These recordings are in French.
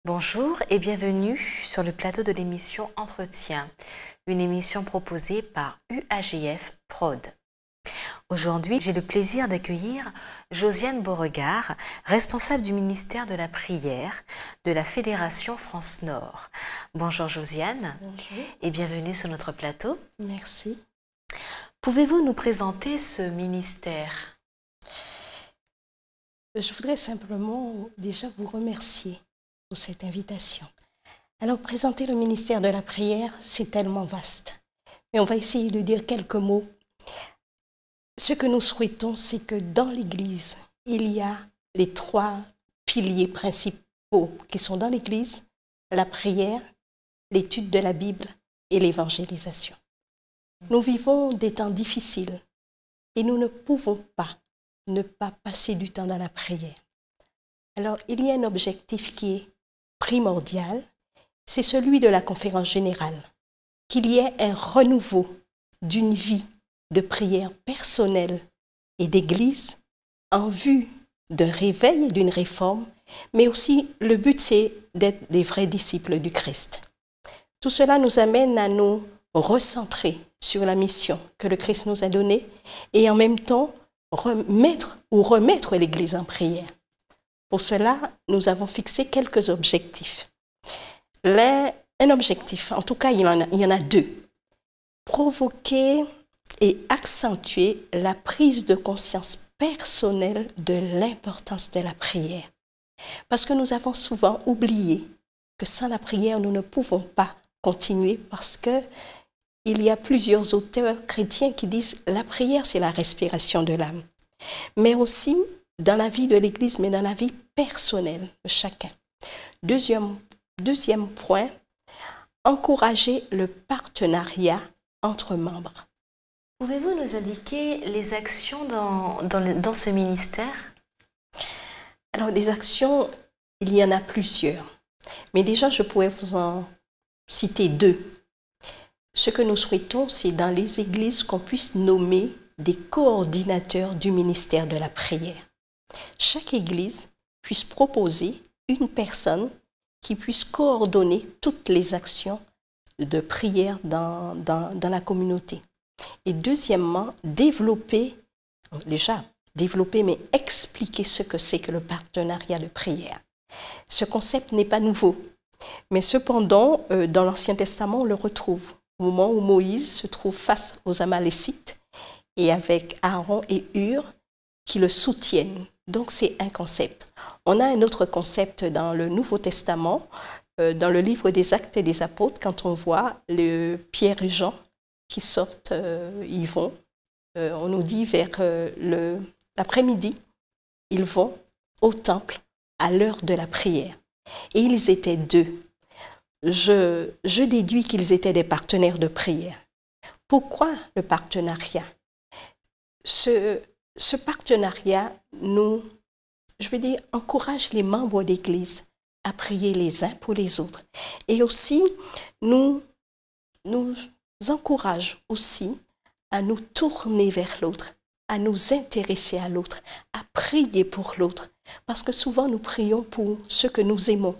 Bonjour et bienvenue sur le plateau de l'émission Entretien, une émission proposée par UAGF Prod. Aujourd'hui, j'ai le plaisir d'accueillir Josiane Beauregard, responsable du ministère de la Prière de la Fédération France Nord. Bonjour Josiane. Bonjour. Et bienvenue sur notre plateau. Merci. Pouvez-vous nous présenter ce ministère? Je voudrais simplement déjà vous remercier pour cette invitation. Alors, présenter le ministère de la prière, c'est tellement vaste. Mais on va essayer de dire quelques mots. Ce que nous souhaitons, c'est que dans l'Église, il y a les trois piliers principaux qui sont dans l'Église: la prière, l'étude de la Bible et l'évangélisation. Nous vivons des temps difficiles et nous ne pouvons pas ne pas passer du temps dans la prière. Alors, il y a un objectif qui est primordial, c'est celui de la conférence générale, qu'il y ait un renouveau d'une vie de prière personnelle et d'église en vue d'un réveil et d'une réforme, mais aussi le but c'est d'être des vrais disciples du Christ. Tout cela nous amène à nous recentrer sur la mission que le Christ nous a donnée et en même temps remettre l'Église en prière. Pour cela, nous avons fixé quelques objectifs. Un objectif, en tout cas il y en a deux: provoquer et accentuer la prise de conscience personnelle de l'importance de la prière. Parce que nous avons souvent oublié que sans la prière, nous ne pouvons pas continuer, parce que il y a plusieurs auteurs chrétiens qui disent la prière, c'est la respiration de l'âme. Mais aussi dans la vie de l'Église, mais dans la vie personnelle de chacun. Deuxième point, encourager le partenariat entre membres. Pouvez-vous nous indiquer les actions dans ce ministère? Alors, des actions, il y en a plusieurs. Mais déjà, je pourrais vous en citer deux. Ce que nous souhaitons, c'est dans les églises qu'on puisse nommer des coordinateurs du ministère de la prière. Chaque église puisse proposer une personne qui puisse coordonner toutes les actions de prière dans la communauté. Et deuxièmement, développer, mais expliquer ce que c'est que le partenariat de prière. Ce concept n'est pas nouveau, mais cependant, dans l'Ancien Testament, on le retrouve au moment où Moïse se trouve face aux Amalécites et avec Aaron et Hur qui le soutiennent. Donc c'est un concept. On a un autre concept dans le Nouveau Testament, dans le livre des Actes des Apôtres, quand on voit Pierre et Jean qui sortent, ils vont, on nous dit vers l'après-midi, ils vont au temple à l'heure de la prière. Et ils étaient deux. Je déduis qu'ils étaient des partenaires de prière. Pourquoi le partenariat? Ce partenariat encourage les membres d'Église à prier les uns pour les autres. Et aussi, nous encourage aussi à nous tourner vers l'autre, à nous intéresser à l'autre, à prier pour l'autre. Parce que souvent, nous prions pour ceux que nous aimons.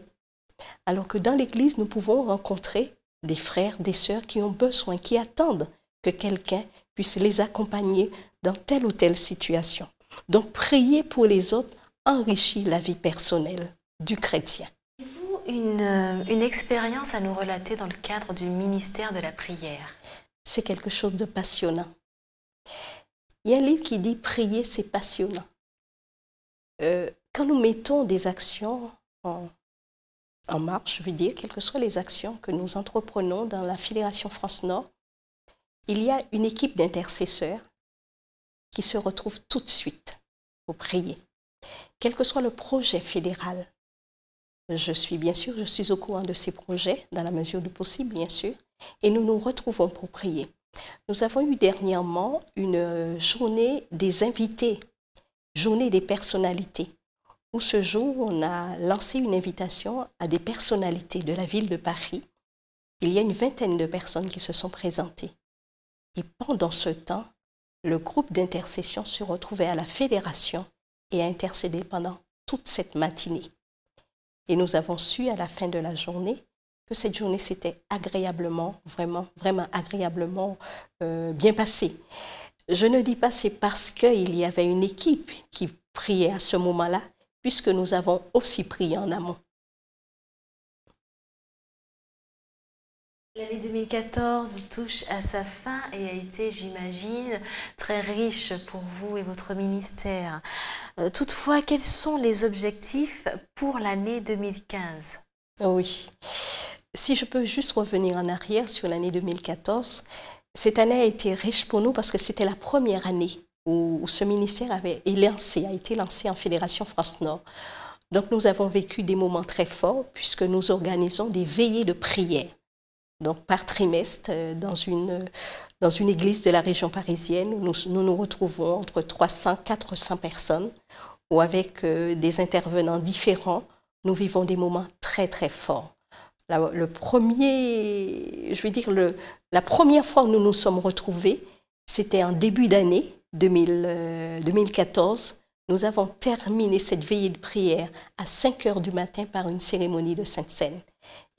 Alors que dans l'Église, nous pouvons rencontrer des frères, des sœurs qui ont besoin, qui attendent que quelqu'un puisse les accompagner dans telle ou telle situation. Donc, prier pour les autres enrichit la vie personnelle du chrétien. Avez-vous une expérience à nous relater dans le cadre du ministère de la prière? C'est quelque chose de passionnant. Il y a un livre qui dit « Prier, c'est passionnant ». Quand nous mettons des actions en marche, je veux dire, quelles que soient les actions que nous entreprenons dans la Fédération France Nord, il y a une équipe d'intercesseurs qui se retrouve tout de suite pour prier. Quel que soit le projet fédéral, je suis au courant de ces projets, dans la mesure du possible, bien sûr, et nous nous retrouvons pour prier. Nous avons eu dernièrement une journée des invités, journée des personnalités, où ce jour, on a lancé une invitation à des personnalités de la ville de Paris. Il y a une vingtaine de personnes qui se sont présentées. Et pendant ce temps, le groupe d'intercession se retrouvait à la fédération et a intercédé pendant toute cette matinée. Et nous avons su à la fin de la journée que cette journée s'était agréablement, vraiment agréablement bien passée. Je ne dis pas c'est parce qu'il y avait une équipe qui priait à ce moment-là, puisque nous avons aussi prié en amont. L'année 2014 touche à sa fin et a été, j'imagine, très riche pour vous et votre ministère. Toutefois, quels sont les objectifs pour l'année 2015? Oui. Si je peux juste revenir en arrière sur l'année 2014, cette année a été riche pour nous parce que c'était la première année où ce ministère a été lancé en Fédération France-Nord. Donc nous avons vécu des moments très forts puisque nous organisons des veillées de prière. Donc par trimestre, dans une église de la région parisienne, nous retrouvons entre 300 et 400 personnes où avec des intervenants différents, nous vivons des moments très très forts. La première fois où nous nous sommes retrouvés, c'était en début d'année 2014. Nous avons terminé cette veillée de prière à 5 heures du matin par une cérémonie de Sainte Seine.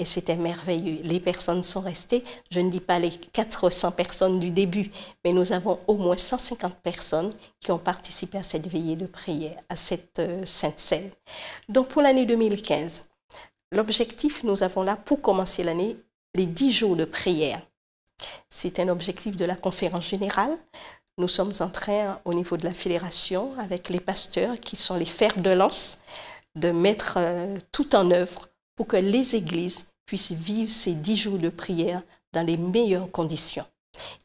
Et c'était merveilleux. Les personnes sont restées, je ne dis pas les 400 personnes du début, mais nous avons au moins 150 personnes qui ont participé à cette veillée de prière, à cette Sainte Seine. Donc pour l'année 2015, l'objectif, nous avons là, pour commencer l'année, les 10 jours de prière. C'est un objectif de la conférence générale. Nous sommes en train, au niveau de la fédération, avec les pasteurs qui sont les fers de lance, de mettre tout en œuvre pour que les églises puissent vivre ces 10 jours de prière dans les meilleures conditions.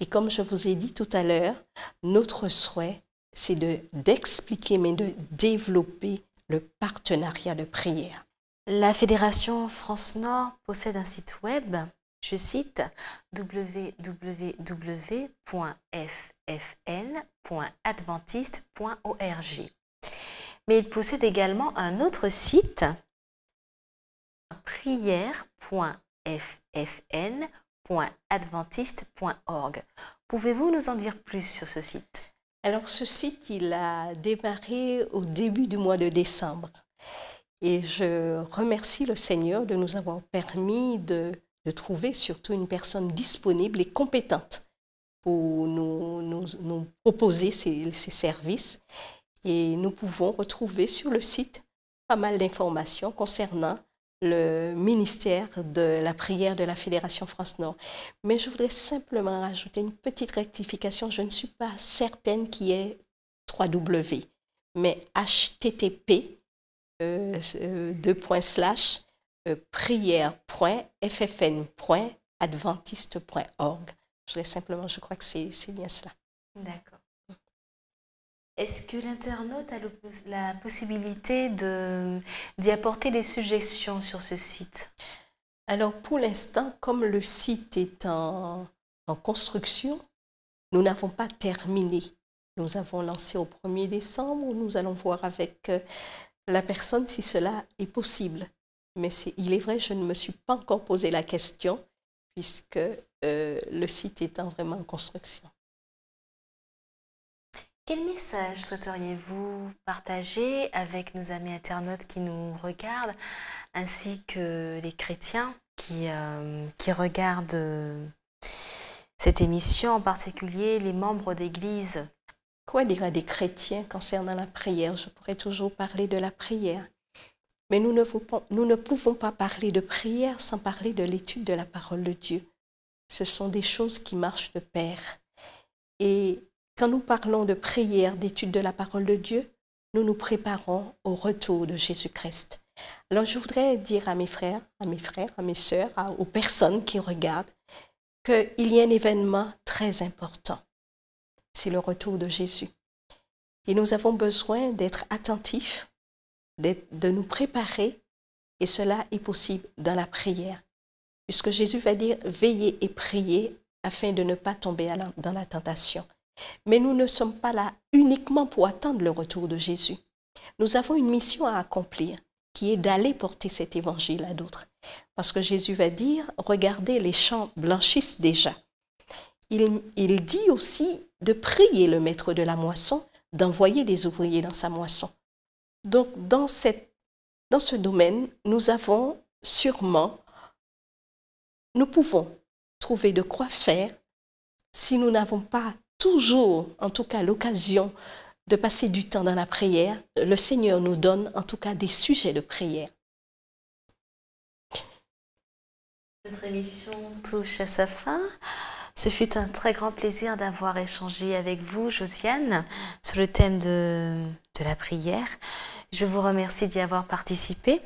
Et comme je vous ai dit tout à l'heure, notre souhait, c'est d'expliquer, mais de développer le partenariat de prière. La Fédération France-Nord possède un site web, je cite, www.ffn.adventiste.org. Mais il possède également un autre site, prière.ffn.adventiste.org. Pouvez-vous nous en dire plus sur ce site? Alors ce site, il a démarré au début du mois de décembre. Et je remercie le Seigneur de nous avoir permis de trouver surtout une personne disponible et compétente pour nous proposer ces services. Et nous pouvons retrouver sur le site pas mal d'informations concernant le ministère de la prière de la Fédération France-Nord. Mais je voudrais simplement rajouter une petite rectification. Je ne suis pas certaine qu'il y ait 3W, mais http prière.ffn.adventiste.org. Je crois que c'est bien cela. D'accord. Est-ce que l'internaute a la possibilité d'y apporter des suggestions sur ce site? Alors pour l'instant, comme le site est en construction, nous n'avons pas terminé. Nous avons lancé au 1er décembre, nous allons voir avec la personne si cela est possible. Mais il est vrai, je ne me suis pas encore posé la question puisque le site est vraiment en construction. Quel message souhaiteriez-vous partager avec nos amis internautes qui nous regardent, ainsi que les chrétiens qui regardent cette émission, en particulier les membres d'église? Quoi dire à des chrétiens concernant la prière? Je pourrais toujours parler de la prière. Mais nous ne pouvons pas parler de prière sans parler de l'étude de la parole de Dieu. Ce sont des choses qui marchent de pair. Et quand nous parlons de prière, d'étude de la parole de Dieu, nous nous préparons au retour de Jésus-Christ. Alors je voudrais dire à mes frères, à mes sœurs, aux personnes qui regardent, qu'il y a un événement très important. C'est le retour de Jésus. Et nous avons besoin d'être attentifs, de nous préparer, et cela est possible dans la prière. Puisque Jésus va dire « veillez et priez afin de ne pas tomber dans la tentation ». Mais nous ne sommes pas là uniquement pour attendre le retour de Jésus. Nous avons une mission à accomplir, qui est d'aller porter cet évangile à d'autres. Parce que Jésus va dire « regardez, les champs blanchissent déjà ». Il dit aussi de prier le maître de la moisson, d'envoyer des ouvriers dans sa moisson. Donc, dans cette dans ce domaine, nous pouvons trouver de quoi faire si nous n'avons pas toujours, en tout cas, l'occasion de passer du temps dans la prière. Le Seigneur nous donne, en tout cas, des sujets de prière. Notre émission touche à sa fin. Ce fut un très grand plaisir d'avoir échangé avec vous, Josiane, sur le thème de la prière. Je vous remercie d'y avoir participé.